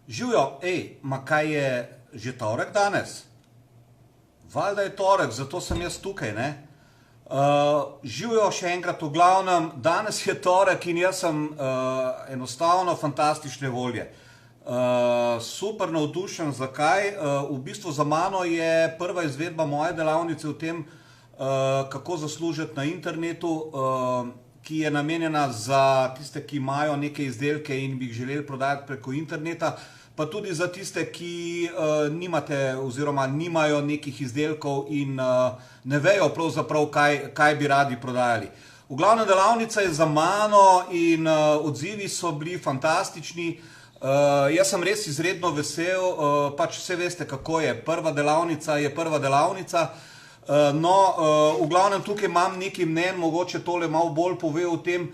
Živijo, ma kaj je že torek danes? Valjda je torek, zato sem jaz tukaj, ne? Živijo še enkrat, v glavnem, danes je torek in jaz sem enostavno fantastične volje. Super navdušen, zakaj? V bistvu za mano je prva izvedba moje delavnice v tem, kako zaslužiti na internetu, ki je namenjena za tiste, ki imajo neke izdelke in bi jih želeli prodajati preko interneta, pa tudi za tiste, ki nimate oziroma nimajo nekih izdelkov in ne vejo pravzaprav, kaj bi radi prodajali. V glavnem, delavnica je za mano in odzivi so bili fantastični. Jaz sem res izredno vesel, pač vse veste, kako je. Prva delavnica je prva delavnica. No, v glavnem tukaj imam nekaj mnen, mogoče tole malo bolj pove o tem,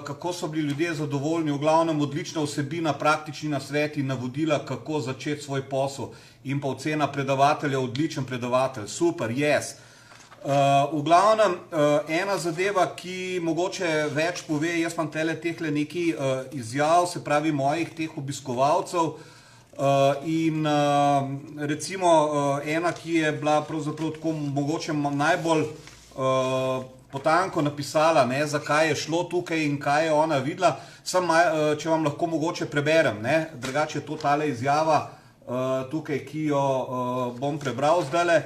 kako so bili ljudje zadovoljni. V glavnem odlična vsebina, praktični nasveti, navodila, kako začeti svoj posel in pa ocena predavatelja, odličen predavatelj, super, yes. V glavnem, ena zadeva, ki mogoče več pove, jaz imam tehle nekaj izjav, se pravi mojih teh obiskovalcev, in recimo ena, ki je bila pravzaprav tako mogoče najbolj potanko napisala, zakaj je šlo tukaj in kaj je ona videla, če vam lahko mogoče preberem, drugače je to tale izjava tukaj, ki jo bom prebral zdajle.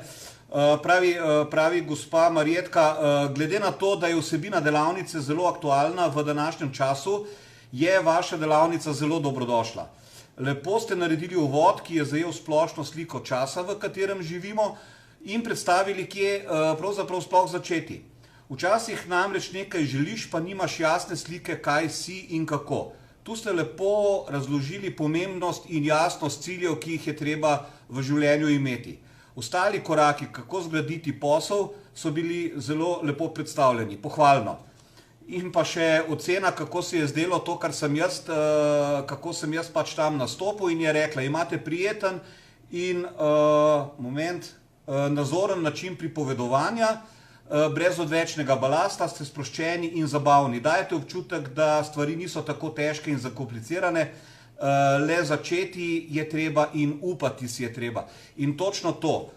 Pravi gospa Marjetka, glede na to, da je vsebina delavnice zelo aktualna v današnjem času, je vaša delavnica zelo dobrodošla. Lepo ste naredili uvod, ki je zajel splošno sliko časa, v katerem živimo, in predstavili, kje pravzaprav sploh začeti. Včasih namreč nekaj želiš, pa nimaš jasne slike, kaj si in kako. Tu ste lepo razložili pomembnost in jasnost ciljev, ki jih je treba v življenju imeti. Ostali koraki, kako zgraditi posel, so bili zelo lepo predstavljeni, pohvalno. In pa še ocena, kako se je zdelo to, kako sem jaz pač tam nastopil, in je rekla, imate prijeten in nazoren način pripovedovanja, brez odvečnega balasta, ste sproščeni in zabavni. Dajete občutek, da stvari niso tako težke in zakomplicirane, le začeti je treba in upati si je treba. In točno to,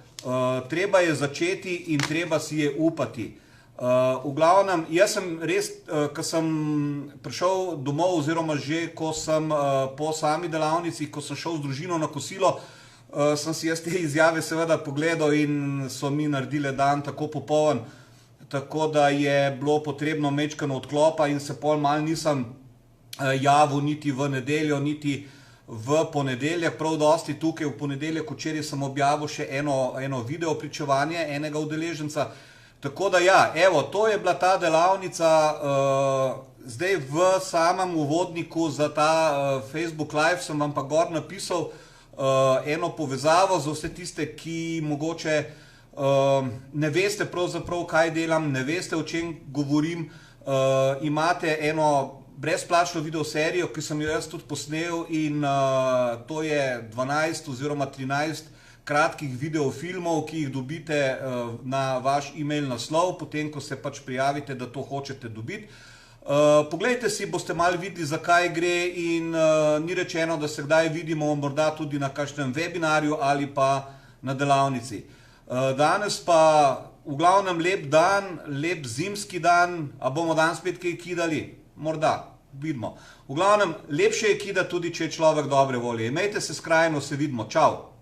treba je začeti in treba si je upati. V glavnem, jaz sem res, ko sem prišel domov oziroma že, ko sem po sami delavnici, ko sem šel z družino na kosilo, sem si jaz te izjave seveda pogledal in so mi naredile dan tako popoln, tako da je bilo potrebno majčkeno odklopa in se pol malo nisem javil niti v nedeljo, niti v ponedeljek, prav dosti tukaj v ponedeljek, včeraj sem objavil še eno video pričevanje enega udeleženca. Tako da ja, evo, to je bila ta delavnica, zdaj v samem uvodniku za ta Facebook Live sem vam pa gor napisal eno povezavo za vse tiste, ki mogoče ne veste pravzaprav, kaj delam, ne veste, o čem govorim, imate eno brezplačno videoserijo, ki sem jo jaz tudi posnel, in to je 12 oziroma 13 kratkih videofilmov, ki jih dobite na vaš e-mail naslov, potem, ko se pač prijavite, da to hočete dobiti. Poglejte si, boste malo videli, zakaj gre, in ni rečeno, da se kdaj vidimo morda tudi na kakšnem webinarju ali pa na delavnici. Danes pa v glavnem lep dan, lep zimski dan, a bomo danes spet kaj kidali? Morda, vidimo. V glavnem, lepše je kidati tudi, če je človek dobre volje. Imejte se skrajno, se vidimo, čau!